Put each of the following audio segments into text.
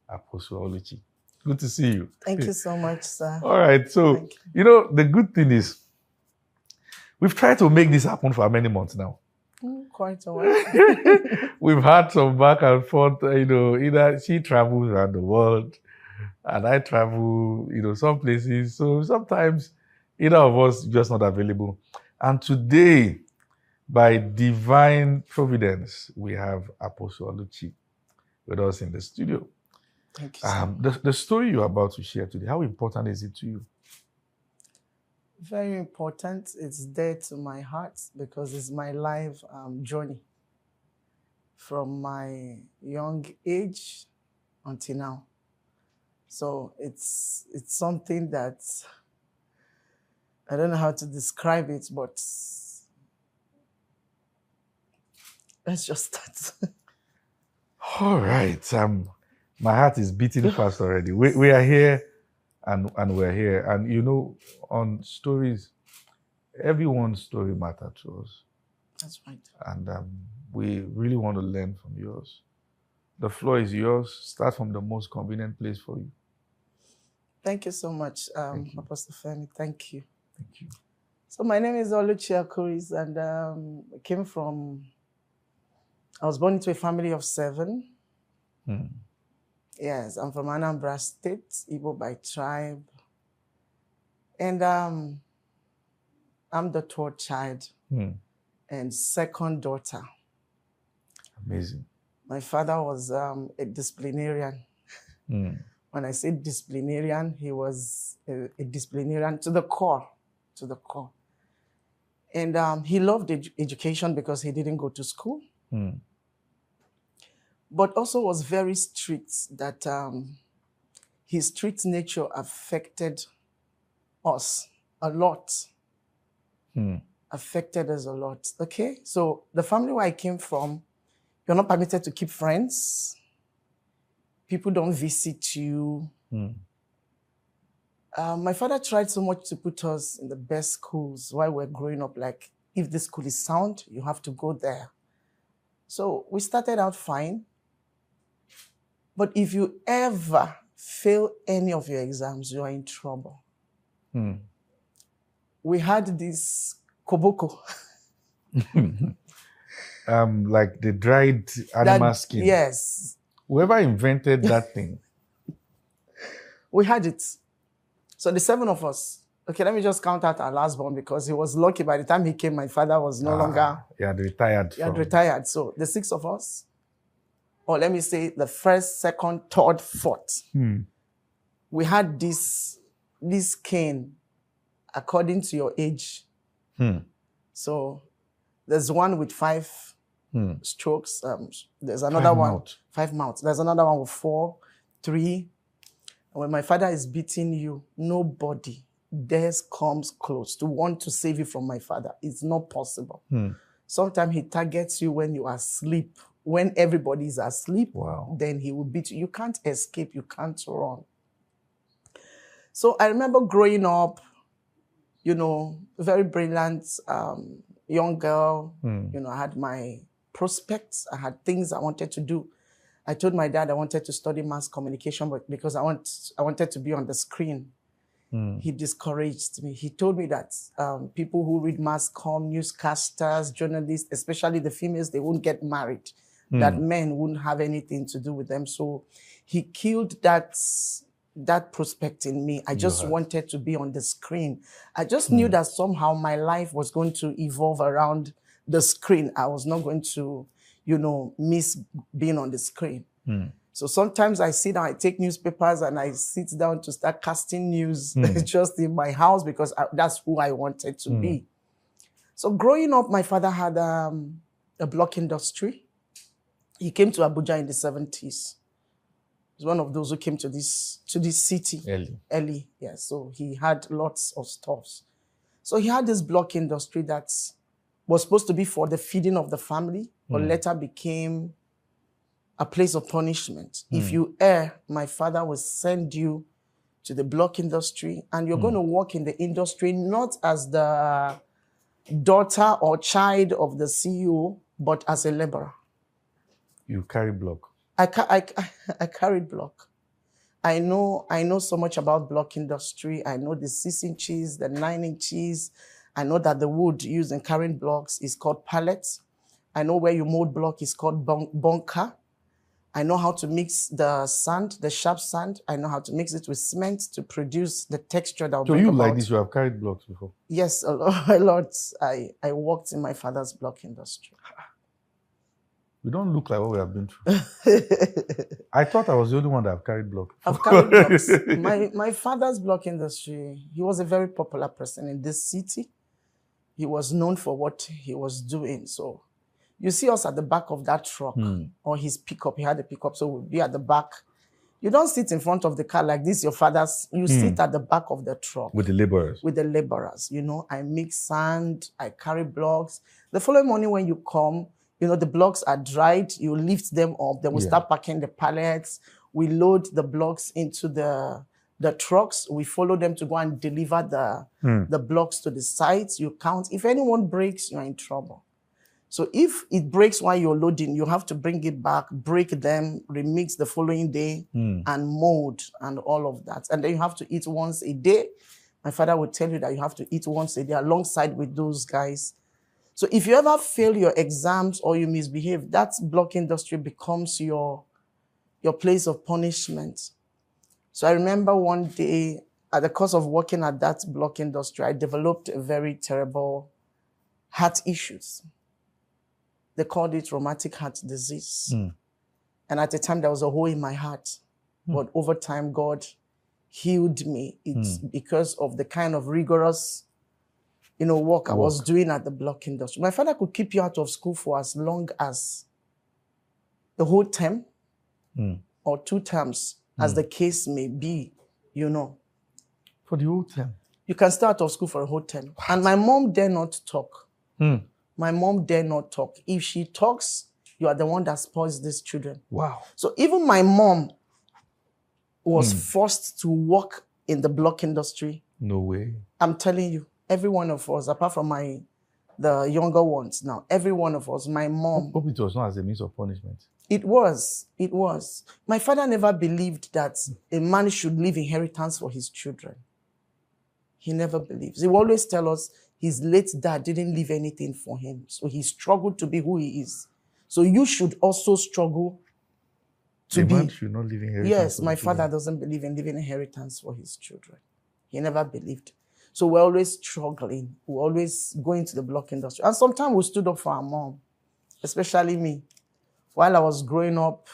Apostle Oluchi. Good to see you. Thank you so much, sir. All right. So, the good thing is, we've tried to make this happen for many months now. Quite a while. We've had some back and forth, either she travels around the world and I travel, some places. So sometimes either of us just not available. And today, by divine providence, we have Apostle Oluchi with us in the studio. Thank you so much. The story you're about to share today, how important is it to you? Very important. It's dear to my heart because it's my life journey from my young age until now. So it's something that I don't know how to describe it, but let's just start. All right. My heart is beating fast already. We are here and we're here. And on stories, everyone's story matters to us. That's right. And we really want to learn from yours. The floor is yours. Start from the most convenient place for you. Thank you so much, Apostle Femi. Thank you. Thank you. So my name is Oluchi Akuris, and I was born into a family of 7. Yes, I'm from Anambra State, Igbo by tribe. And I'm the 3rd child and 2nd daughter. Amazing. My father was a disciplinarian. When I say disciplinarian, he was a disciplinarian to the core. And he loved education because he didn't go to school. But also was very strict, that his strict nature affected us a lot. Affected us a lot. Okay? So the family where I came from, you're not permitted to keep friends. People don't visit you. My father tried so much to put us in the best schools while we're growing up. Like, if the school is sound, you have to go there. So we started out fine. But if you ever fail any of your exams, you are in trouble. We had this koboko. Like the dried animal skin. Yes. Whoever invented that thing. We had it. So the 7 of us. Okay, let me just count out our last born because he was lucky. By the time he came, my father was no longer. He had retired. He had retired. So the 6 of us, or let me say the 1st, 2nd, 3rd, 4th, we had this cane according to your age. So there's one with 5 strokes. There's another one, 5 mouths. There's another one with 4, 3. And when my father is beating you, nobody dares comes close to want to save you from my father. It's not possible. Sometimes he targets you when you are asleep. When everybody is asleep, then he will beat you. You can't escape. You can't run. So I remember growing up, very brilliant young girl. I had my prospects. I had things I wanted to do. I told my dad I wanted to study mass communication, but because I wanted to be on the screen. He discouraged me. He told me that people who read mass comm, newscasters, journalists, especially the females, they won't get married. That men wouldn't have anything to do with them. So he killed that prospect in me. I just wanted to be on the screen. I just knew that somehow my life was going to evolve around the screen. I was not going to, miss being on the screen. So sometimes I sit down, I take newspapers and I sit down to start casting news just in my house because that's who I wanted to be. So growing up, my father had a block industry. He came to Abuja in the 70s. He's one of those who came to this city early. Yeah, so he had lots of stuffs. So he had this block industry that was supposed to be for the feeding of the family, but later became a place of punishment. If you err, my father will send you to the block industry, and you're going to work in the industry not as the daughter or child of the CEO, but as a laborer. You carry block. I carried block. I know so much about block industry. I know the 6 inches, the 9 inches. I know that the wood used in carrying blocks is called pallets. I know where you mold block is called bunker. I know how to mix the sand, the sharp sand. I know how to mix it with cement to produce the texture that will So bring you about. like this, you have carried blocks before? Yes, a lot. I worked in my father's block industry. We don't look like what we have been through. I thought I was the only one that have carried blocks. I've carried blocks. My father's block industry, he was a very popular person in this city. He was known for what he was doing. So you see us at the back of that truck or his pickup. He had a pickup, so we'll be at the back. You don't sit in front of the car like this, your father's. You sit at the back of the truck. With the laborers. With the laborers. You know, I mix sand, I carry blocks. The following morning when you come, you know, the blocks are dried. You lift them up. Then we start packing the pallets. We load the blocks into the trucks. We follow them to go and deliver the blocks to the sites. You count. If anyone breaks, you're in trouble. So if it breaks while you're loading, you have to bring it back, break them, remix the following day, and mold and all of that. And then you have to eat once a day. My father would tell you that you have to eat once a day alongside with those guys. So if you ever fail your exams or you misbehave, that block industry becomes your place of punishment. So I remember one day, at the course of working at that block industry, I developed a very terrible heart issues. They called it rheumatic heart disease. And at the time, there was a hole in my heart. But over time, God healed me. It's because of the kind of rigorous, work I was doing at the block industry. My father could keep you out of school for as long as the whole term or 2 terms, as the case may be, For the whole term? You can stay out of school for a whole term. What? And my mom dare not talk. My mom dare not talk. If she talks, you are the one that spoils these children. Wow. So even my mom was forced to work in the block industry. No way. I'm telling you, every one of us, apart from the younger ones now, every one of us, my mom. Hope it was not as a means of punishment. It was. My father never believed that a man should leave inheritance for his children. He never believed. He will always tell us his late dad didn't leave anything for him. So he struggled to be who he is. So you should also struggle to be. A man should not leave inheritance. Yes, my father doesn't believe in leaving inheritance for his children. He never believed. So we're always struggling. We're always going to the block industry. And sometimes we stood up for our mom, especially me. While I was growing up,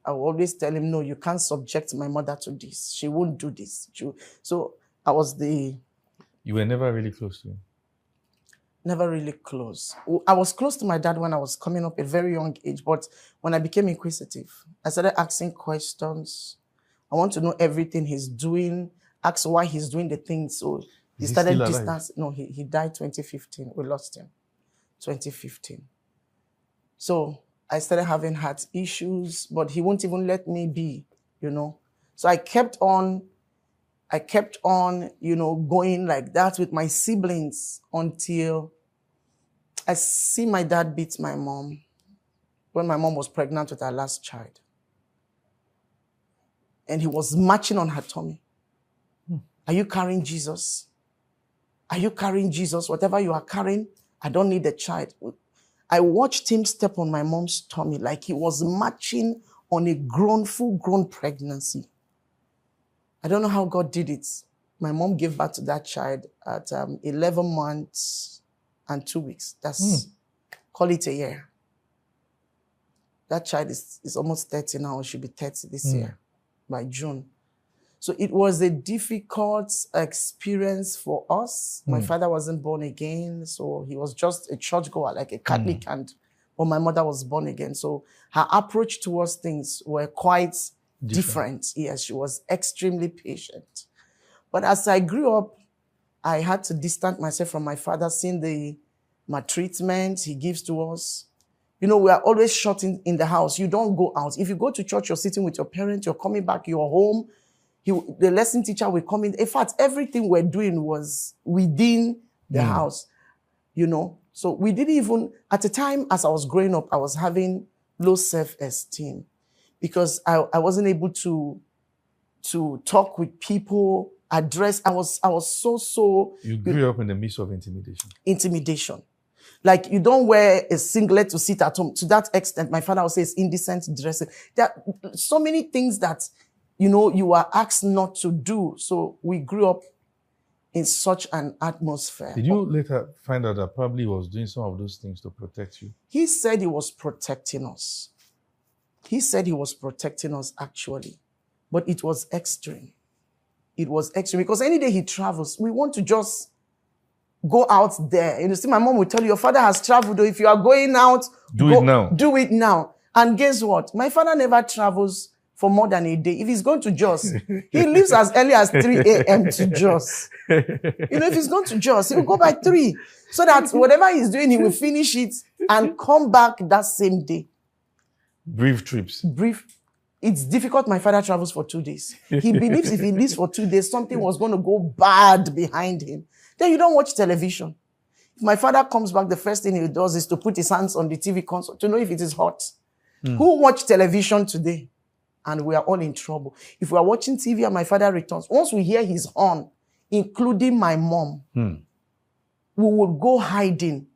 I would always tell him, no, you can't subject my mother to this. She won't do this. So I was You were never really close to him? Never really close. I was close to my dad when I was coming up at a very young age, but when I became inquisitive, I started asking questions. I want to know everything he's doing, ask why he's doing the things. So he started distance. No, he died 2015. We lost him 2015. So I started having heart issues, but he won't even let me be, So I kept on, going like that with my siblings until I see my dad beat my mom when my mom was pregnant with her last child. And he was marching on her tummy. Are you carrying Jesus? Are you carrying Jesus? Whatever you are carrying, I don't need a child. I watched him step on my mom's tummy like he was marching on a full-grown pregnancy. I don't know how God did it. My mom gave birth to that child at 11 months and 2 weeks. Call it a year. That child is almost 30 now. She should be 30 this year by June. So it was a difficult experience for us. My father wasn't born again, so he was just a churchgoer, like a Catholic, but my mother was born again. So her approach towards things were quite different. Yes, she was extremely patient. But as I grew up, I had to distance myself from my father, seeing the maltreatment he gives to us. We are always shut in the house. You don't go out. If you go to church, you're sitting with your parents, you're coming back, you're home. The lesson teacher will come in. In fact, everything we're doing was within the house, So we didn't even, at the time as I was growing up, I was having low self-esteem because I wasn't able to to talk with people, address. I was so You grew up in the midst of intimidation. Like, you don't wear a singlet to sit at home. To that extent, my father would say it's indecent dressing. There are so many things that, you are asked not to do. So we grew up in such an atmosphere. Did you later find out that probably he was doing some of those things to protect you? He said he was protecting us. He said he was protecting us, actually. But it was extreme. It was extreme. Because any day he travels, we want to just go out there. You see, my mom will tell you, your father has traveled. Or if you are going out, Do it now. Do it now. And guess what? My father never travels for more than a day. If he's going to Jos, he leaves as early as 3 a.m. to Jos. If he's going to Jos, he will go by 3. So that whatever he's doing, he will finish it and come back that same day. Brief trips. It's difficult. My father travels for 2 days. He believes if he leaves for 2 days, something was going to go bad behind him. Then you don't watch television. If my father comes back, the first thing he does is to put his hands on the TV console to know if it is hot. Who watched television today? And we are all in trouble. If we are watching TV and my father returns, once we hear his horn, including my mom, we would go hiding.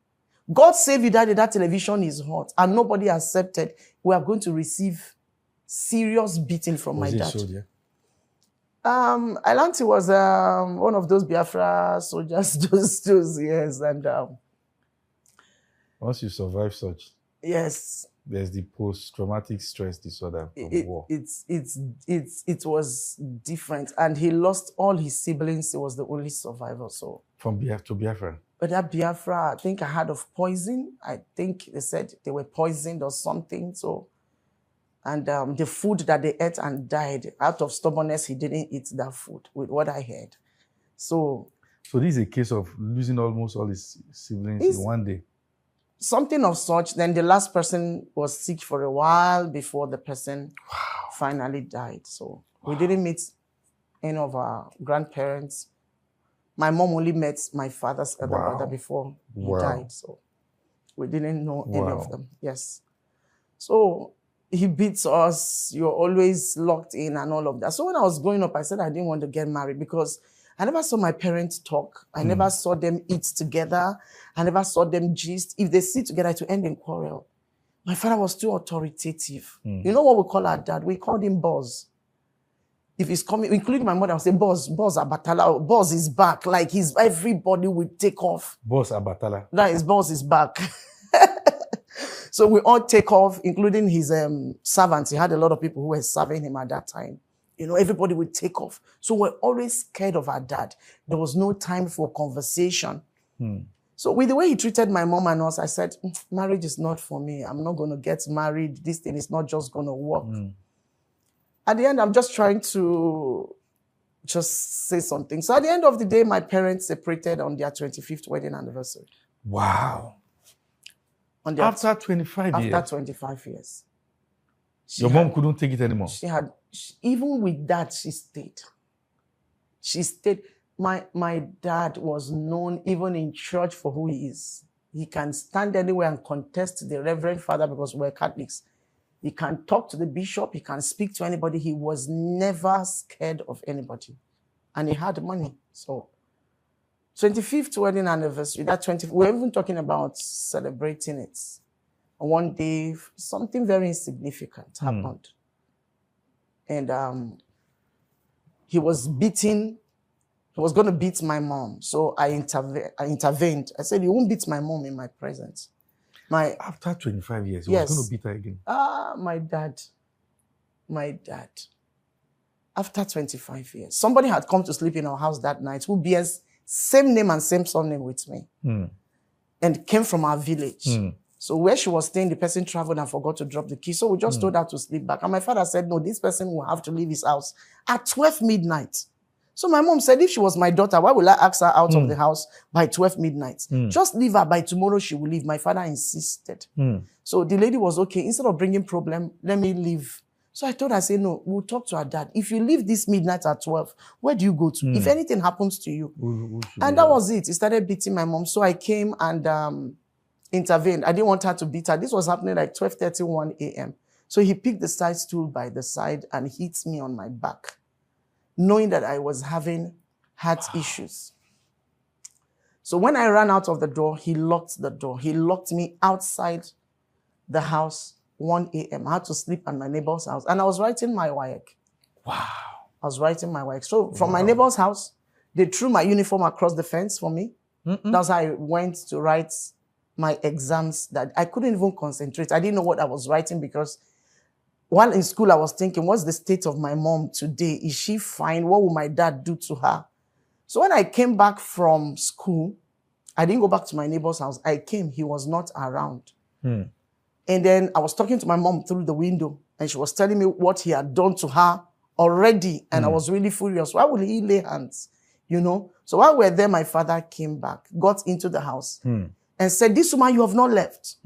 God save you, Daddy, that television is hot and nobody accepted. We are going to receive serious beating from my dad. Soldier? Alanti was one of those Biafra soldiers those years. And once you survive such, yes, there's the post-traumatic stress disorder from war. It was different. And he lost all his siblings. He was the only survivor. So from Biafra? But that Biafra, I think I heard of poison. I think they said they were poisoned or something. So, and the food that they ate and died, out of stubbornness, he didn't eat that food, with what I heard. So this is a case of losing almost all his siblings in one day. Something of such. Then the last person was sick for a while before the person finally died. So we didn't meet any of our grandparents. My mom only met my father's elder brother before he died. So we didn't know any of them. Yes. So he beats us. You're always locked in and all of that. So when I was growing up, I said I didn't want to get married because I never saw my parents talk. I never saw them eat together. I never saw them gist. If they sit together, to end in quarrel. My father was too authoritative. You know what we call our dad? We called him boss. If he's coming, including my mother, I would say, boss Abatala, boss is back. Like everybody would take off. Boss Abatala. That is, boss is back. So we all take off, including his servants. He had a lot of people who were serving him at that time. Everybody would take off. So we're always scared of our dad. There was no time for conversation. So with the way he treated my mom and us, I said, marriage is not for me. I'm not going to get married. This thing is not just going to work. At the end, I'm just trying to just say something. So at the end of the day, my parents separated on their 25th wedding anniversary. Wow. After 25 years? After 25 years. Your mom couldn't take it anymore? Even with that, she stayed. She stayed. My dad was known even in church for who he is. He can stand anywhere and contest the Reverend Father because we're Catholics. He can talk to the bishop. He can speak to anybody. He was never scared of anybody. And he had money. So 25th wedding anniversary, we're even talking about celebrating it. One day, something very insignificant happened. And he was beating. He was going to beat my mom. So I intervened. I said, you won't beat my mom in my presence. After 25 years, he was going to beat her again? My dad. After 25 years. Somebody had come to sleep in our house that night who bears same name and same surname with me. And came from our village. So where she was staying, the person traveled and forgot to drop the key. So we just told her to sleep back. And my father said, no, this person will have to leave his house at 12 midnight. So my mom said, if she was my daughter, why will I ask her out of the house by 12 midnight? Just leave her. By tomorrow, she will leave. My father insisted. So the lady was okay. Instead of bringing problem, let me leave. So I told her, I said, no, we'll talk to her dad. If you leave this midnight at 12, where do you go to? If anything happens to you. And that was it. He started beating my mom. So I came and intervened. I didn't want her to beat her. This was happening like 12:31 a.m. So he picked the side stool by the side and hit me on my back. knowing that I was having heart issues. So when I ran out of the door, he locked the door. He locked me outside the house 1 a.m. I had to sleep at my neighbor's house. And I was writing my WAEC. Wow. I was writing my WAEC. So from my neighbor's house, they threw my uniform across the fence for me. That's how I went to write my exams that I couldn't even concentrate. I didn't know what I was writing because while in school, I was thinking, what's the state of my mom today? Is she fine? What will my dad do to her? So when I came back from school, I didn't go back to my neighbor's house. I came, he was not around. And then I was talking to my mom through the window and she was telling me what he had done to her already. And I was really furious. Why would he lay hands? You know? So while we were there, my father came back, got into the house and said, this woman, you have not left.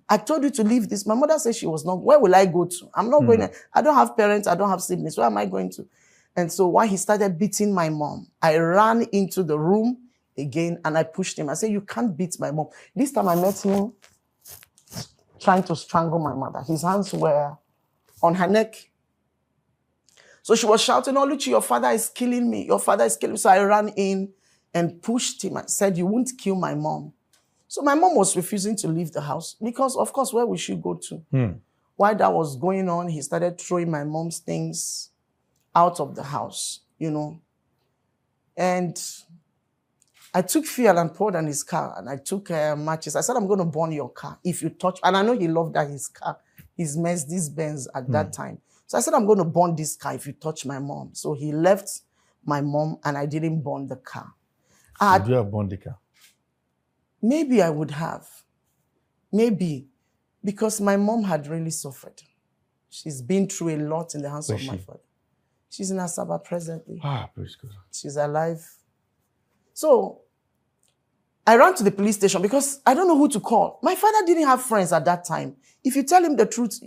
I told you to leave this. My mother said she was not. Where will I go to? I'm not going to. I don't have parents. I don't have siblings. Where am I going to? And so while he started beating my mom, I ran into the room again and I pushed him. I said, you can't beat my mom. This time I met him trying to strangle my mother. His hands were on her neck. So she was shouting, oh, Luchi, your father is killing me. Your father is killing me. So I ran in and pushed him and said, you won't kill my mom. So my mom was refusing to leave the house because, of course, where would she go to? While that was going on, he started throwing my mom's things out of the house, you know. And I took fuel and poured on his car, and I took matches. I said, I'm going to burn your car if you touch. And I know he loved that his car, his Mercedes-Benz at that time. So I said, I'm going to burn this car if you touch my mom. So he left my mom, and I didn't burn the car. Would you have burned the car? Maybe I would have. Maybe. Because my mom had really suffered. She's been through a lot in the hands of my father. She's in Asaba presently. Praise God. She's alive. So I ran to the police station because I don't know who to call. My father didn't have friends at that time. If you tell him the truth,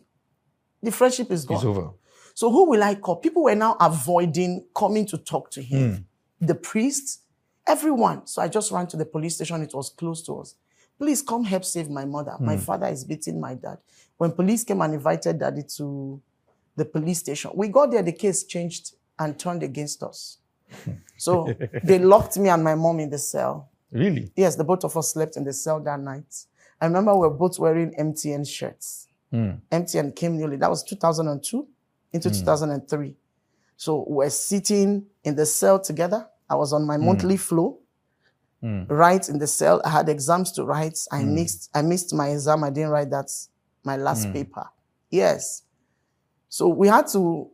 the friendship is gone. It's over. So who will I call? People were now avoiding coming to talk to him. The priest, everyone. So I just ran to the police station. It was close to us. Please come help save my mother. My father is beating my dad. When police came and invited daddy to the police station, we got there, the case changed and turned against us. So they locked me and my mom in the cell. Really? Yes, the both of us slept in the cell that night. I remember we were both wearing MTN shirts. MTN came newly. That was 2002 into 2003. So we're sitting in the cell together. I was on my monthly flow. Right in the cell. I had exams to write. I missed my exam. I didn't write that, my last paper. Yes. So we had to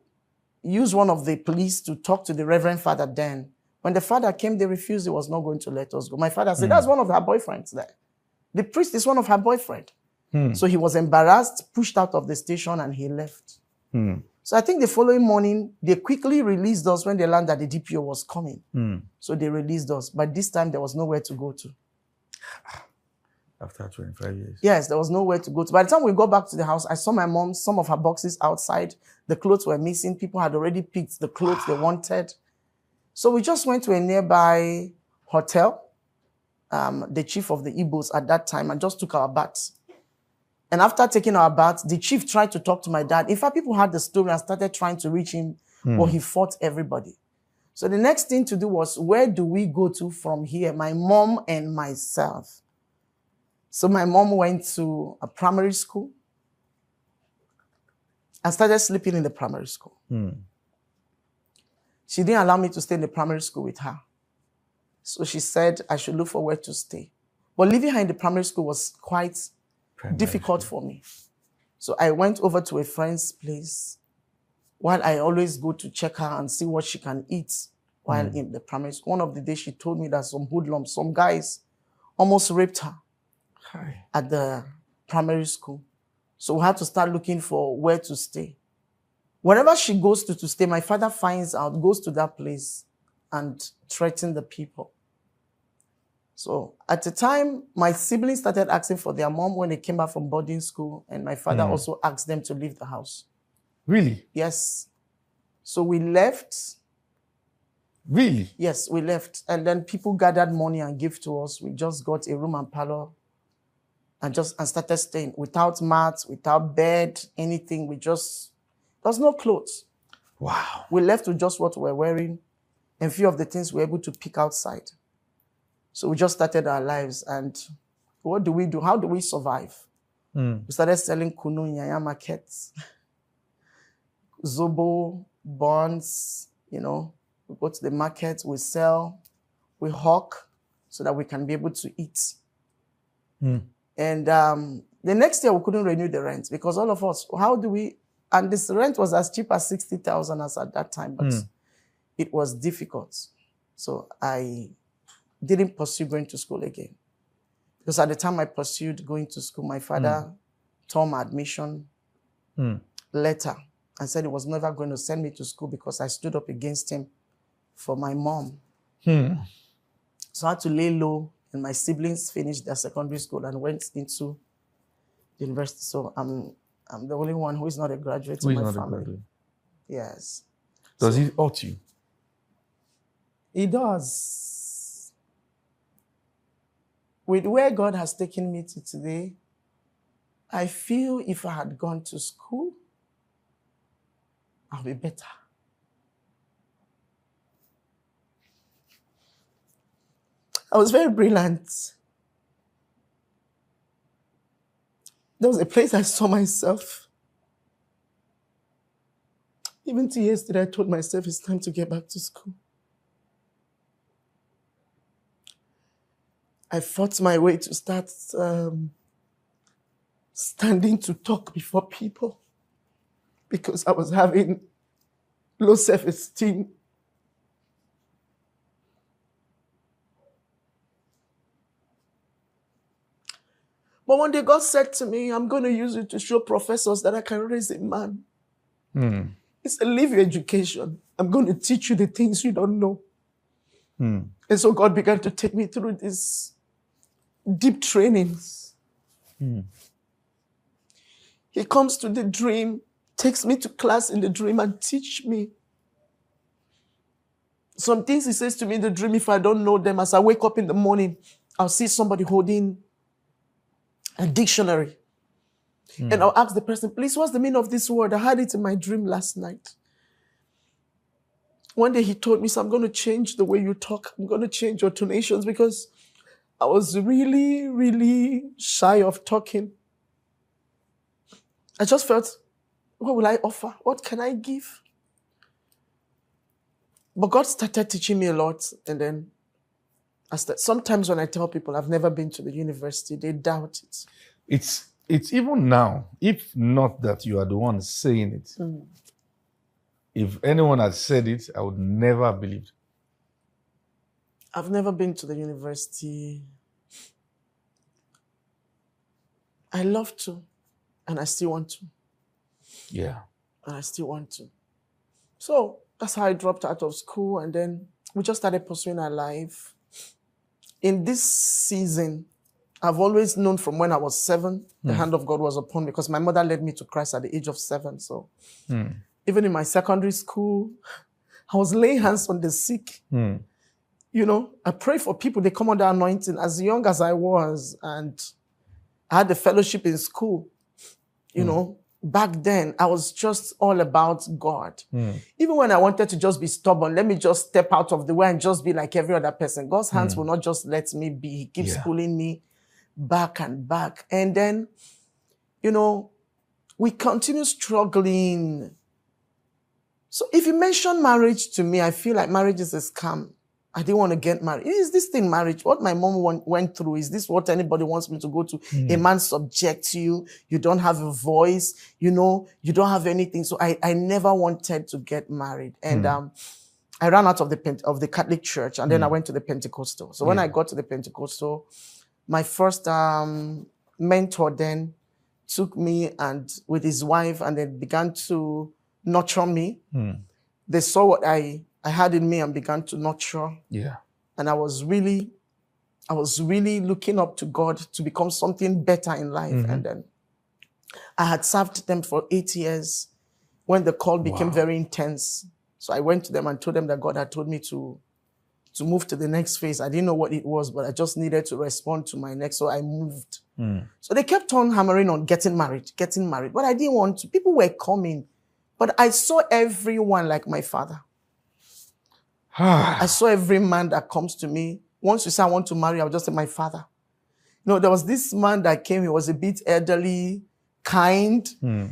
use one of the police to talk to the Reverend Father then. When the father came, they refused. He was not going to let us go. My father said, that's one of her boyfriends there. The priest is one of her boyfriend. So he was embarrassed, pushed out of the station, and he left. So I think the following morning, they quickly released us when they learned that the DPO was coming. So they released us. But this time, there was nowhere to go to. After 25 years. Yes, there was nowhere to go to. By the time we got back to the house, I saw my mom, some of her boxes outside. The clothes were missing. People had already picked the clothes they wanted. So we just went to a nearby hotel, the chief of the Igbos at that time, and just took our baths. And after taking our baths, the chief tried to talk to my dad. In fact, people heard the story and started trying to reach him, but he fought everybody. So the next thing to do was, where do we go to from here? My mom and myself. So my mom went to a primary school and started sleeping in the primary school. She didn't allow me to stay in the primary school with her. So she said I should look for where to stay. But leaving her in the primary school was quite difficult for me. So I went over to a friend's place while I always go to check her and see what she can eat while in the primary school. One of the days she told me that some hoodlums, some guys almost raped her at the primary school. So we had to start looking for where to stay. Wherever she goes to stay, my father finds out, goes to that place and threatens the people. So at the time, my siblings started asking for their mom when they came back from boarding school, and my father also asked them to leave the house. Really? Yes. So we left. Really? Yes, we left. And then people gathered money and gave to us. We just got a room and parlor and started staying without mats, without bed, anything. There was no clothes. Wow. We left with just what we were wearing. and few of the things we were able to pick outside. So we just started our lives, and what do we do? How do we survive? We started selling kunu in Yaya markets, zobo, bonds, you know. We go to the market, we sell, we hawk so that we can be able to eat. And the next year we couldn't renew the rent because all of us, how do we, and this rent was as cheap as 60,000 as at that time, but it was difficult. So I didn't pursue going to school again. Because at the time I pursued going to school, my father tore my admission letter and said he was never going to send me to school because I stood up against him for my mom. So I had to lay low, and my siblings finished their secondary school and went into university. So I'm the only one who is not a graduate in my family. Yes. Does it hurt you? It does. With where God has taken me to today, I feel if I had gone to school, I'll be better. I was very brilliant. There was a place I saw myself. Even to yesterday, I told myself it's time to get back to school. I fought my way to start standing to talk before people because I was having low self-esteem. But one day God said to me, I'm going to use you to show professors that I can raise a man. He said, leave your education. I'm going to teach you the things you don't know. And so God began to take me through these deep trainings. He comes to the dream, takes me to class in the dream and teach me. Some things he says to me in the dream, if I don't know them, as I wake up in the morning, I'll see somebody holding a dictionary. And I'll ask the person, please, what's the meaning of this word? I had it in my dream last night. One day he told me, so I'm going to change the way you talk. I'm going to change your tonations because I was really, really shy of talking. I just felt, what will I offer? What can I give? But God started teaching me a lot. And then sometimes when I tell people I've never been to the university, they doubt it. It's even now, if not that you are the one saying it, if anyone had said it, I would never have believed. I've never been to the university. I love to, and I still want to. Yeah. And I still want to. So that's how I dropped out of school, and then we just started pursuing our life. In this season, I've always known from when I was 7, the hand of God was upon me because my mother led me to Christ at the age of 7. So even in my secondary school, I was laying hands on the sick. You know, I pray for people, they come under anointing as young as I was. And I had the fellowship in school. You know, back then, I was just all about God. Even when I wanted to just be stubborn, let me just step out of the way and just be like every other person. God's hands will not just let me be. He keeps pulling me back and back. And then, you know, we continue struggling. So if you mention marriage to me, I feel like marriage is a scam. I didn't want to get married. Is this thing marriage? What my mom went through, is this what anybody wants me to go to? A man subjects you. You don't have a voice. You know, you don't have anything. So I never wanted to get married. And I ran out of the Catholic Church, and then I went to the Pentecostal. So when I got to the Pentecostal, my first mentor then took me and with his wife, and they began to nurture me. They saw what I had in me and began to nurture. Yeah. And I was really looking up to God to become something better in life. And then I had served them for 8 years when the call became very intense. So I went to them and told them that God had told me to move to the next phase. I didn't know what it was, but I just needed to respond to my next. So I moved. So they kept on hammering on getting married. But I didn't want to. People were coming. But I saw everyone like my father. I saw every man that comes to me. Once you say, I want to marry, I'll just say, my father. You know, there was this man that came, he was a bit elderly, kind.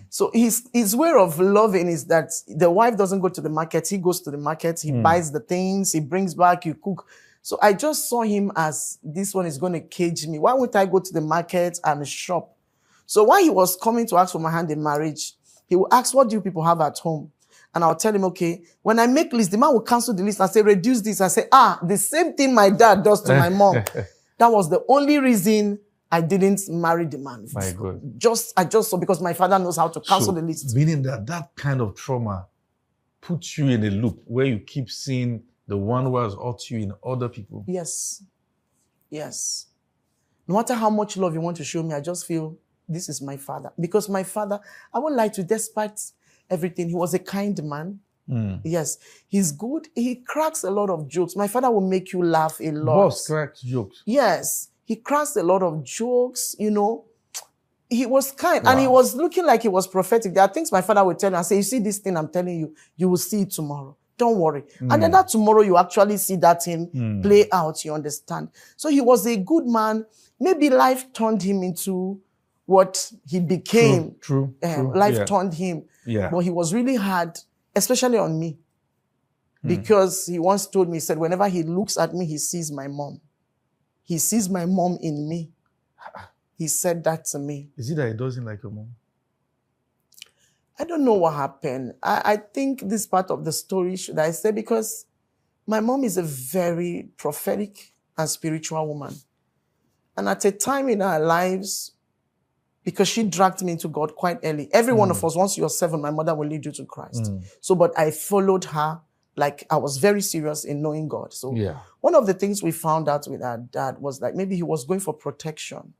So his way of loving is that the wife doesn't go to the market. He goes to the market, he buys the things, he brings back, you cook. So I just saw him as, this one is going to cage me. Why won't I go to the market and shop? So while he was coming to ask for my hand in marriage, he will ask, what do you people have at home? And I'll tell him, okay, when I make list, the man will cancel the list and say, reduce this. I say, the same thing my dad does to my mom. That was the only reason I didn't marry the man. My God. I just saw, because my father knows how to cancel the list. Meaning that kind of trauma puts you in a loop where you keep seeing the one who has hurt you in other people. Yes. Yes. No matter how much love you want to show me, I just feel this is my father. Because my father, I won't lie to you, despite everything, he was a kind man. Yes. He's good. He cracks a lot of jokes. My father will make you laugh a lot. Boss cracks jokes. Yes. He cracks a lot of jokes, you know. He was kind. Wow. And he was looking like he was prophetic. There are things my father would tell you and say, you see this thing I'm telling you, you will see it tomorrow. Don't worry. And then that tomorrow you actually see that thing play out, you understand. So he was a good man. Maybe life turned him into what he became. True. Life turned him. Yeah. But he was really hard, especially on me. Because he once told me, he said, whenever he looks at me, he sees my mom. He sees my mom in me. He said that to me. Is it that he doesn't like your mom? I don't know what happened. I think this part of the story, should I say, because my mom is a very prophetic and spiritual woman. And at a time in our lives, because she dragged me into God quite early. Every one of us, once you're 7, my mother will lead you to Christ. So, but I followed her, like I was very serious in knowing God. So one of the things we found out with our dad was like, maybe he was going for protection.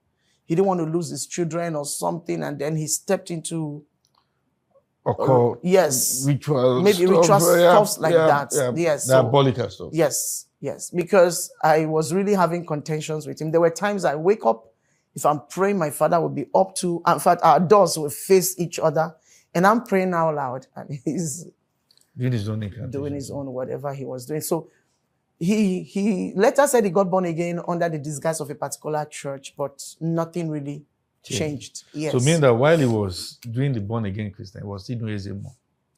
He didn't want to lose his children or something. And then he stepped into occult, rituals, maybe ritual stuff like that. Yes, diabolic stuff. Yes, because I was really having contentions with him. There were times I wake up, if I'm praying, my father would be up to, in fact, our doors will face each other, and I'm praying out loud, and he's doing his own whatever he was doing. So he later said he got born again under the disguise of a particular church, but nothing really changed. Yes. So meaning that while he was doing the born again Christian, he was still doing his more.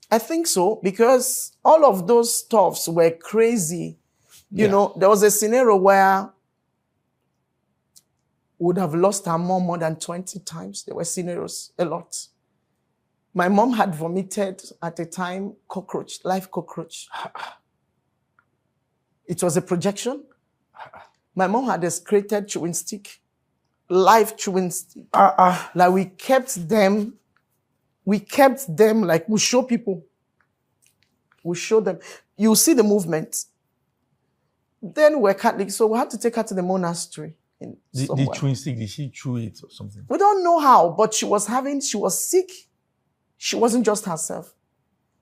I think so, because all of those stuffs were crazy. You know, there was a scenario where would have lost her mom more than 20 times. There were scenarios, a lot. My mom had vomited at a time, live cockroach. It was a projection. My mom had excreted chewing stick, live chewing stick. Like we kept them like we show people. We show them. You see the movement. Then we're Catholic, so we had to take her to the monastery. The chewing stick, did she chew it or something? We don't know how, but she was sick. She wasn't just herself.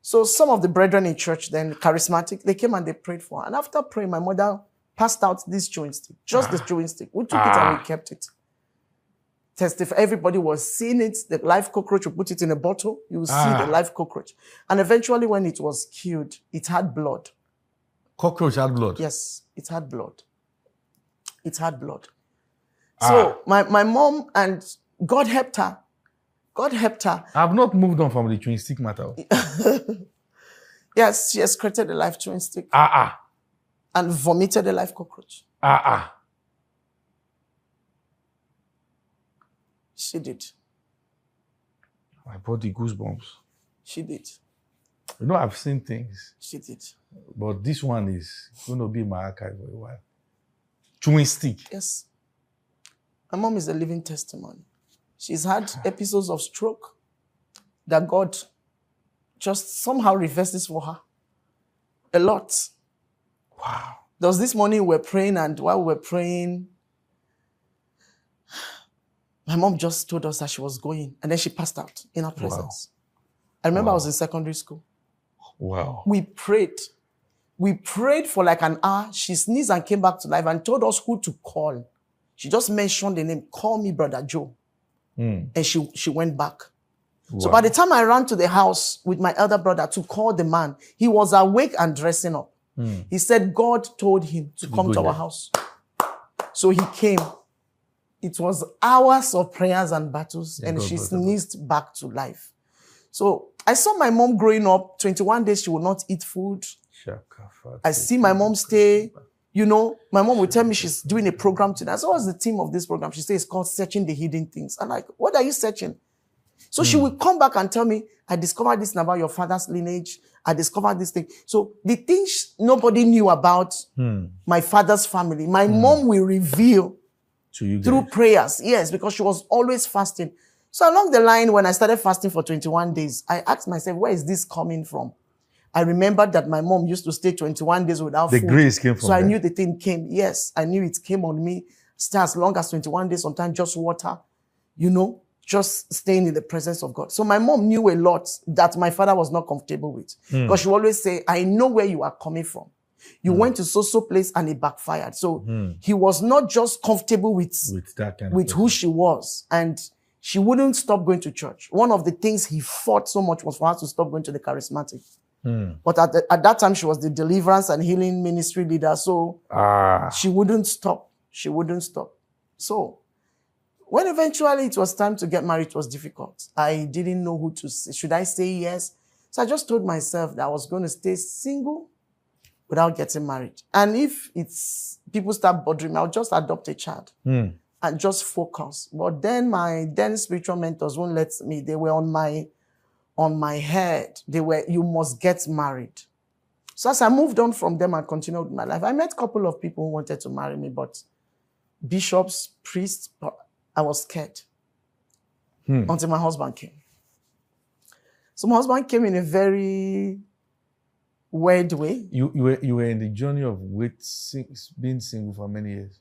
So some of the brethren in church then, charismatic, they came and they prayed for her. And after praying, my mother passed out this chewing stick, just the chewing stick. We took it and we kept it. Testify. Everybody was seeing it. The live cockroach, we put it in a bottle. You will see the live cockroach. And eventually when it was killed, it had blood. Cockroach had blood? Yes, it had blood. It had blood. So my mom, and God helped her. God helped her. I've not moved on from the chewing stick matter. Yes, she has created a live chewing stick. And vomited a live cockroach. She did. I brought the goosebumps. She did. You know, I've seen things. She did. But this one is going to be in my archive for a while. Chewing stick. Yes. My mom is a living testimony. She's had episodes of stroke that God just somehow reverses for her. A lot. Wow. There was this morning we were praying, and while we were praying, my mom just told us that she was going, and then she passed out in our presence. Wow. I remember I was in secondary school. Wow. We prayed. We prayed for like an hour. She sneezed and came back to life and told us who to call. She just mentioned the name, call me Brother Joe. And she went back. Wow. So by the time I ran to the house with my elder brother to call the man, he was awake and dressing up. He said God told him to come to our house. So he came. It was hours of prayers and battles, and she sneezed back to life. So I saw my mom growing up. 21 days she would not eat food. I see my mom stay. You know, my mom would tell me she's doing a program today. So what's the theme of this program? She says it's called Searching the Hidden Things. I'm like, what are you searching? So she would come back and tell me, I discovered this about your father's lineage. I discovered this thing. So the things nobody knew about my father's family, my mom will reveal to you through prayers. Yes, because she was always fasting. So along the line, when I started fasting for 21 days, I asked myself, where is this coming from? I remembered that my mom used to stay 21 days without food. The grace came from So I knew the thing came. Yes, I knew it came on me. Stay as long as 21 days, sometimes just water, you know, just staying in the presence of God. So my mom knew a lot that my father was not comfortable with. Because she would always say, I know where you are coming from. You went to so place and it backfired. So he was not just comfortable with that kind with who she was. And she wouldn't stop going to church. One of the things he fought so much was for her to stop going to the charismatic. But at that time, she was the deliverance and healing ministry leader. So she wouldn't stop. She wouldn't stop. So when eventually it was time to get married, it was difficult. I didn't know who to say. Should I say yes? So I just told myself that I was going to stay single without getting married. And if people start bothering me, I'll just adopt a child and just focus. But then my spiritual mentors won't let me. They were on my head. They were, you must get married. So as I moved on from them and continued with my life, I met a couple of people who wanted to marry me, but bishops, priests, I was scared until my husband came. So my husband came in a very weird way. You were in the journey of being single for many years.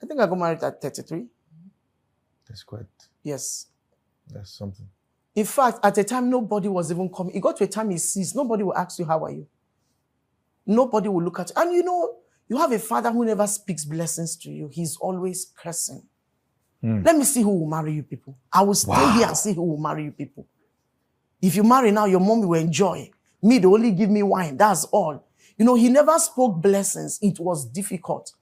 I think I got married at 33. That's quite. Yes. That's something. In fact, at a time, nobody was even coming. It got to a time he sees, nobody will ask you, how are you? Nobody will look at you. And you know, you have a father who never speaks blessings to you. He's always cursing. Let me see who will marry you people. I will stay here and see who will marry you people. If you marry now, your mom will enjoy. Me, they only give me wine. That's all. You know, he never spoke blessings. It was difficult.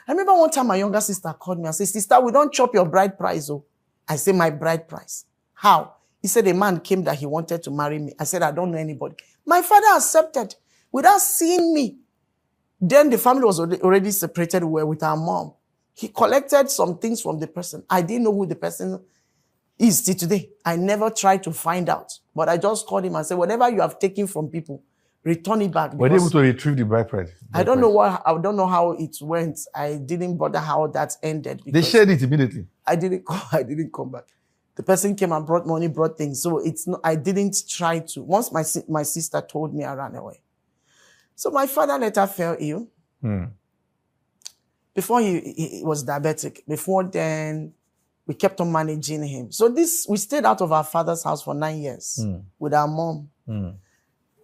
I remember one time my younger sister called me and said, sister, we don't chop your bride price. Oh, I said, my bride price. How? He said, a man came that he wanted to marry me. I said, I don't know anybody. My father accepted without seeing me. Then the family was already separated. We were with our mom. He collected some things from the person. I didn't know who the person is till today. I never tried to find out. But I just called him and said, whatever you have taken from people, return it back. Were they able to retrieve the bride price? I don't know how it went. I didn't bother how that ended. They shared it immediately. I didn't come back. The person came and brought money, brought things. So I didn't try to. Once my sister told me, I ran away. So my father later fell ill. Before he was diabetic. Before then, we kept on managing him. So we stayed out of our father's house for 9 years with our mom.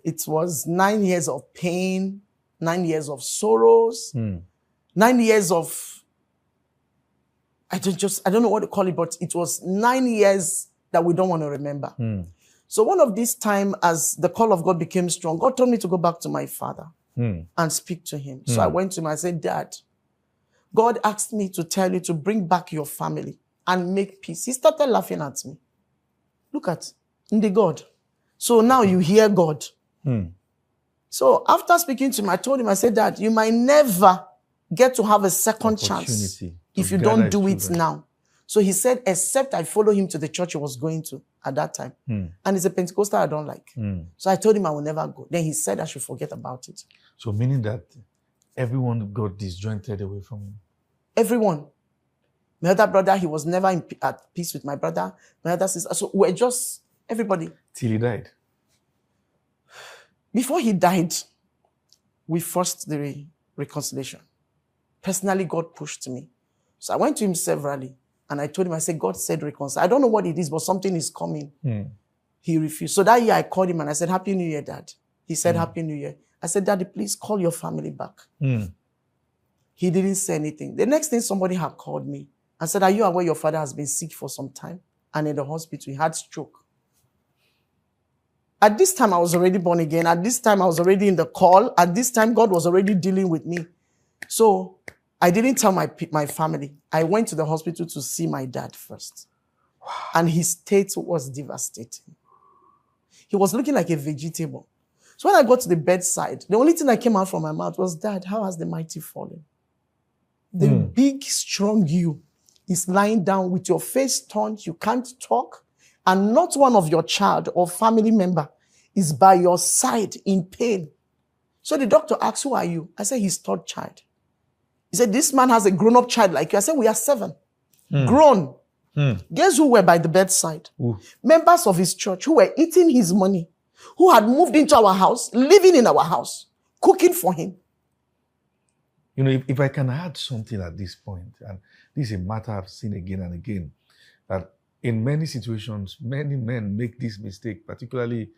It was 9 years of pain, 9 years of sorrows, 9 years of, I don't know what to call it, but it was 9 years that we don't want to remember. So one of these time, as the call of God became strong, God told me to go back to my father and speak to him. So I went to him, I said, Dad, God asked me to tell you to bring back your family and make peace. He started laughing at me. Look at the God. So now you hear God. So after speaking to him, I told him, I said, Dad, you might never get to have a second chance if you don't do it now. So he said, except I follow him to the church he was going to at that time. And it's a Pentecostal I don't like. So I told him I will never go. Then he said I should forget about it. So meaning that everyone got disjointed away from him? Everyone. My other brother, he was never at peace with my brother. My other sister. So we're just, everybody. Till he died? Before he died, we forced the reconciliation. Personally, God pushed me. So I went to him severally. And I told him, I said, God said reconcile. I don't know what it is, but something is coming. He refused. So that year I called him and I said, Happy New Year, Dad. He said, Happy New Year. I said, Daddy, please call your family back. He didn't say anything. The next thing, somebody had called me and said, are you aware your father has been sick for some time? And in the hospital, he had stroke. At this time, I was already born again. At this time, I was already in the call. At this time, God was already dealing with me. So I didn't tell my family. I went to the hospital to see my dad first. Wow. And his state was devastating. He was looking like a vegetable. So when I got to the bedside, the only thing that came out from my mouth was, Dad, how has the mighty fallen? The big, strong you is lying down with your face turned. You can't talk. And not one of your child or family member is by your side in pain. So the doctor asked, who are you? I said, his third child. He said, this man has a grown-up child like you. I said, we are 7. Grown. Guess who were by the bedside? Ooh. Members of his church who were eating his money, who had moved into our house, living in our house, cooking for him. You know, if I can add something at this point, and this is a matter I've seen again and again, that in many situations, many men make this mistake, particularly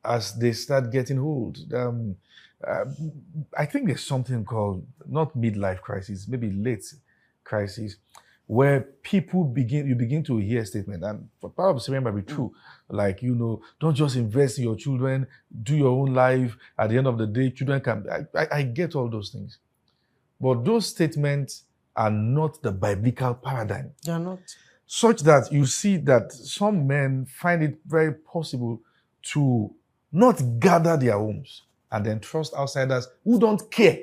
as they start getting old. I think there's something called, not midlife crisis, maybe late crisis, where you begin to hear a statement, and part of the statement might be true, like, you know, don't just invest in your children, do your own life. At the end of the day, children can, I get all those things. But those statements are not the biblical paradigm. They are not. Such that you see that some men find it very possible to not gather their homes and then trust outsiders who don't care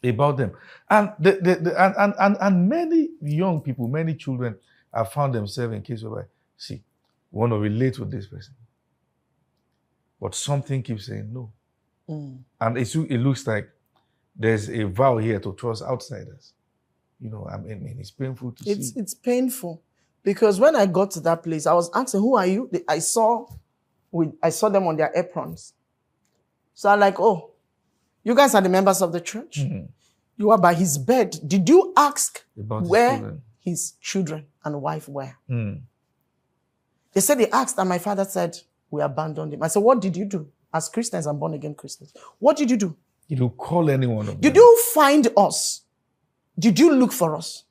about them. And and many young people, many children have found themselves in cases where, see, we want to relate with this person, but something keeps saying no. And it looks like there's a vow here to trust outsiders. You know, I mean, it's painful to see. It's painful because when I got to that place, I was asking, who are you? I saw them on their aprons. So I'm like, oh, you guys are the members of the church. You are by his bed. Did you ask about where his children and wife were? They said they asked, and my father said, we abandoned him. I said, what did you do? As Christians and born again Christians, what did you do? Did you call anyone of them? Did you find us? Did you look for us?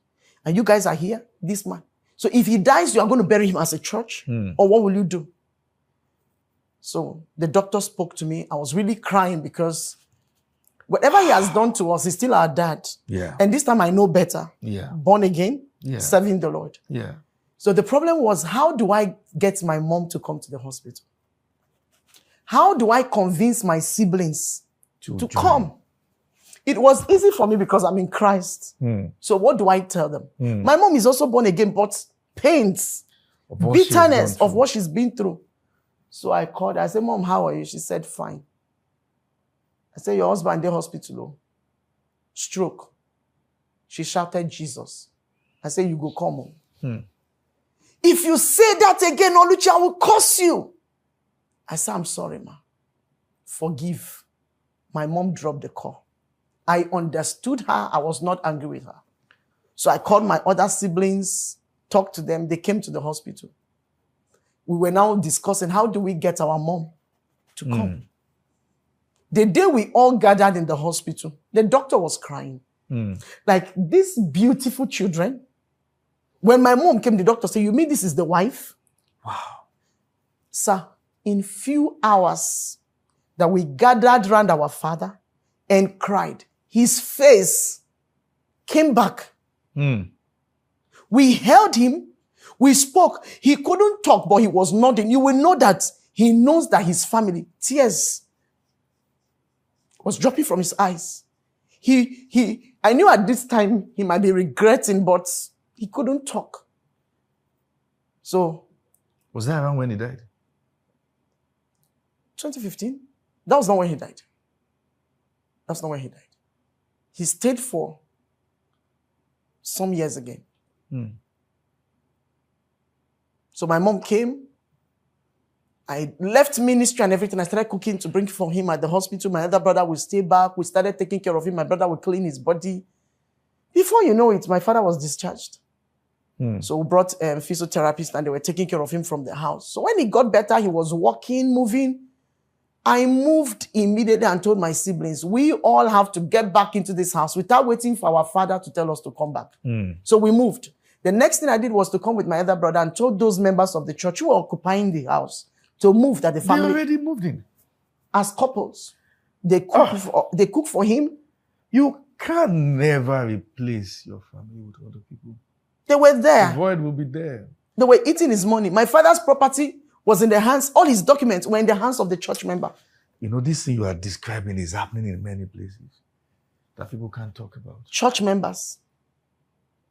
And you guys are here, this man. So if he dies, you are going to bury him as a church? Or what will you do? So the doctor spoke to me. I was really crying because whatever he has done to us, he's still our dad. Yeah. And this time I know better. Yeah. Born again, serving the Lord. Yeah. So the problem was, how do I get my mom to come to the hospital? How do I convince my siblings to come? It was easy for me because I'm in Christ. So what do I tell them? My mom is also born again, but pains, bitterness of what she's been through. So I called her. I said, Mom, how are you? She said, fine. I said, your husband in the hospital. Stroke. She shouted, Jesus. I said, you go come home. If you say that again, Oluchi, I will curse you. I said, I'm sorry, ma. Forgive. My mom dropped the call. I understood her. I was not angry with her. So I called my other siblings, talked to them. They came to the hospital. We were now discussing, how do we get our mom to come? The day we all gathered in the hospital, the doctor was crying. Like, these beautiful children. When my mom came, the doctor said, you mean this is the wife? Wow. Sir, in few hours that we gathered around our father and cried, his face came back. We held him. We spoke. He couldn't talk, but he was nodding. You will know that he knows that his family, tears was dropping from his eyes. I knew at this time he might be regretting, but he couldn't talk. So. Was that around when he died? 2015. That was not when he died. That's not when he died. He stayed for some years again. So my mom came. I left ministry and everything. I started cooking to bring for him at the hospital. My other brother would stay back. We started taking care of him. My brother would clean his body. Before you know it, my father was discharged. So we brought a physiotherapist and they were taking care of him from the house. So when he got better, he was walking, moving. I moved immediately and told my siblings, we all have to get back into this house without waiting for our father to tell us to come back. So we moved. The next thing I did was to come with my other brother and told those members of the church who were occupying the house to move, that the family... They already moved in. As couples. They cook for him. You can never replace your family with other people. They were there. The void will be there. They were eating his money. My father's property was in the hands, all his documents were in the hands of the church member. You know, this thing you are describing is happening in many places that people can't talk about. Church members,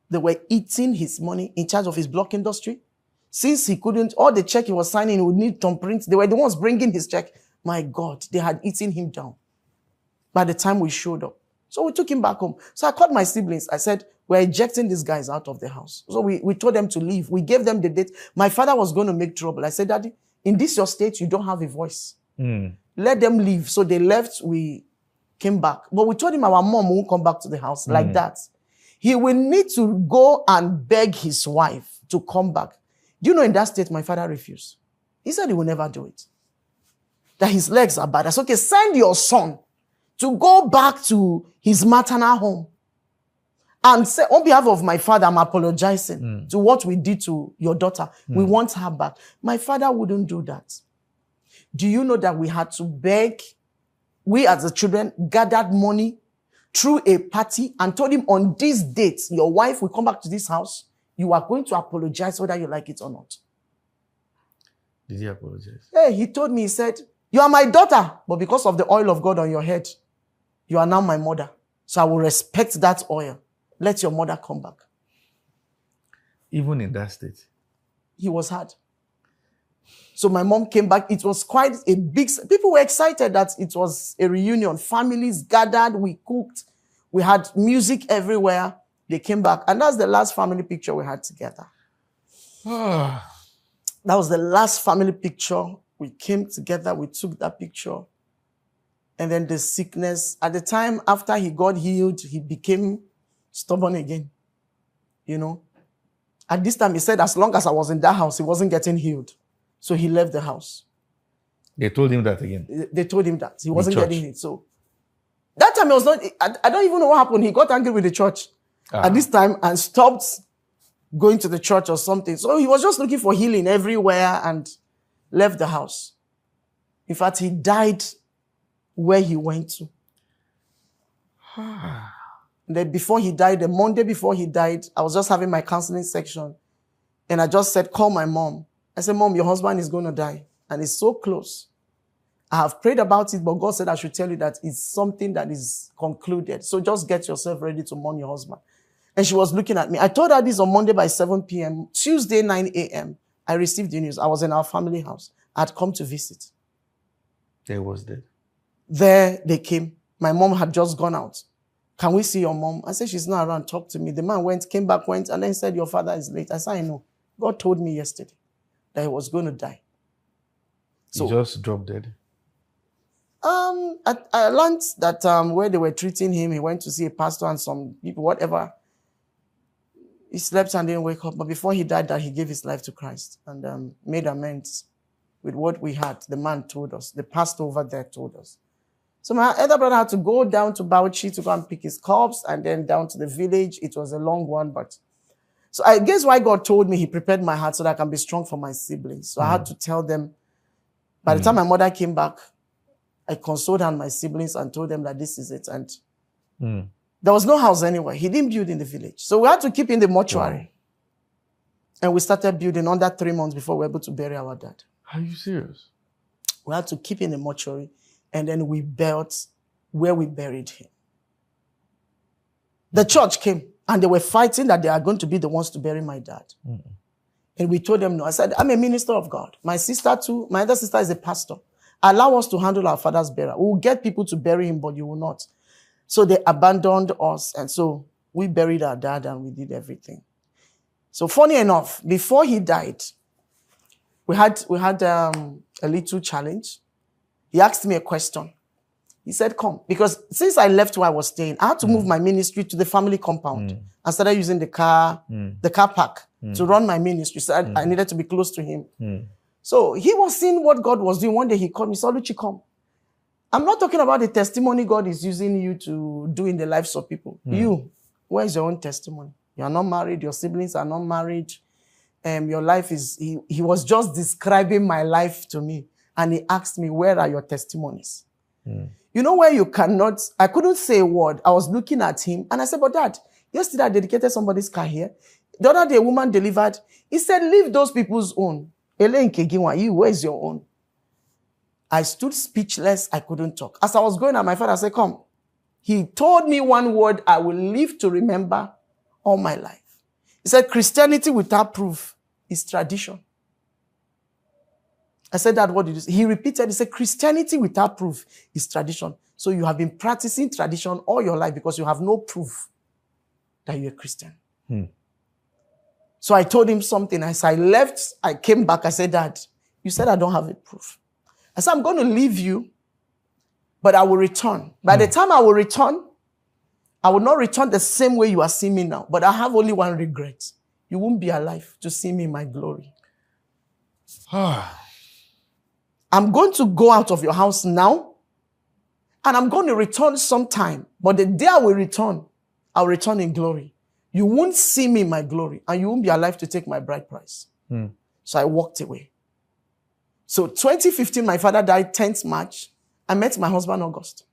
they were eating his money, in charge of his block industry. Since he couldn't, all the check he was signing, he would need thumbprints. They were the ones bringing his check. My God, they had eaten him down by the time we showed up. So we took him back home. So I called my siblings. I said, we're ejecting these guys out of the house. So we told them to leave. We gave them the date. My father was going to make trouble. I said, Daddy, in this your state, you don't have a voice. Let them leave. So they left. We came back. But we told him our mom won't come back to the house like that. He will need to go and beg his wife to come back. Do you know in that state, my father refused. He said he will never do it. That his legs are bad. I said, okay, send your son to go back to his maternal home and say, on behalf of my father, I'm apologizing to what we did to your daughter. We want her back. My father wouldn't do that. Do you know that we had to beg? We as the children gathered money through a party and told him, on this date, your wife will come back to this house. You are going to apologize whether you like it or not. Did he apologize? Hey, he told me, he said, you are my daughter, but because of the oil of God on your head, you are now my mother. So I will respect that oil. Let your mother come back. Even in that state? He was hard. So my mom came back. It was quite a big... People were excited that it was a reunion. Families gathered. We cooked. We had music everywhere. They came back. And that's the last family picture we had together. That was the last family picture. We came together. We took that picture. And then the sickness. At the time, after he got healed, he became stubborn again. You know? At this time, he said, as long as I was in that house, he wasn't getting healed. So he left the house. They told him that again? They told him that. He wasn't getting healed. So that time, it was not... I don't even know what happened. He got angry with the church at this time and stopped going to the church or something. So he was just looking for healing everywhere and left the house. In fact, he died where he went to. Then before he died, the Monday before he died, I was just having my counseling section. And I just said, call my mom. I said, Mom, your husband is going to die. And it's so close. I have prayed about it, but God said I should tell you that it's something that is concluded. So just get yourself ready to mourn your husband. And she was looking at me. I told her this on Monday by 7 p.m. Tuesday, 9 a.m. I received the news. I was in our family house. I had come to visit. They was dead. There they came. My mom had just gone out. Can we see your mom? I said, she's not around. Talk to me. The man went, came back, went, and then said, your father is late. I said, I know. God told me yesterday that he was going to die. So, he just dropped dead? I learned that where they were treating him, he went to see a pastor and some people, whatever. He slept and didn't wake up. But before he died, that he gave his life to Christ and made amends with what we had. The man told us. The pastor over there told us. So my elder brother had to go down to Bauchi to go and pick his corpse and then down to the village. It was a long one, but... So I guess why God told me, he prepared my heart so that I can be strong for my siblings. So I had to tell them. By the time my mother came back, I consoled her and my siblings and told them that this is it. And there was no house anywhere. He didn't build in the village. So we had to keep in the mortuary. Wow. And we started building under 3 months before we were able to bury our dad. Are you serious? We had to keep in the mortuary. And then we built where we buried him. The church came. And they were fighting that they are going to be the ones to bury my dad. And we told them no. I said, I'm a minister of God. My sister too, my other sister is a pastor. Allow us to handle our father's burial. We will get people to bury him, but you will not. So they abandoned us. And so we buried our dad and we did everything. So funny enough, before he died, we had a little challenge. He asked me a question. He said, come. Because since I left where I was staying, I had to move my ministry to the family compound. I started using the car park to run my ministry. So I needed to be close to him. So he was seeing what God was doing. One day he called me, Soluchi, come. I'm not talking about the testimony God is using you to do in the lives of people. You, where is your own testimony? You are not married. Your siblings are not married. Your life is... He was just describing my life to me. And he asked me, where are your testimonies? You know where you cannot... I couldn't say a word. I was looking at him. And I said, but Dad, yesterday I dedicated somebody's car here. The other day, a woman delivered. He said, leave those people's own. Where's your own? I stood speechless. I couldn't talk. As I was going out, my father said, come. He told me one word I will live to remember all my life. He said, Christianity without proof is tradition. I said, Dad, what did you say? He repeated, he said, Christianity without proof is tradition. So you have been practicing tradition all your life because you have no proof that you're a Christian. So I told him something. As I left, I came back. I said, Dad, you said I don't have a proof. I said, I'm going to leave you, but I will return. By the time I will return, I will not return the same way you are seeing me now. But I have only one regret. You won't be alive to see me in my glory. I'm going to go out of your house now, and I'm going to return sometime. But the day I will return, I'll return in glory. You won't see me in my glory, and you won't be alive to take my bride price. So I walked away. So 2015, my father died 10th March. I met my husband August.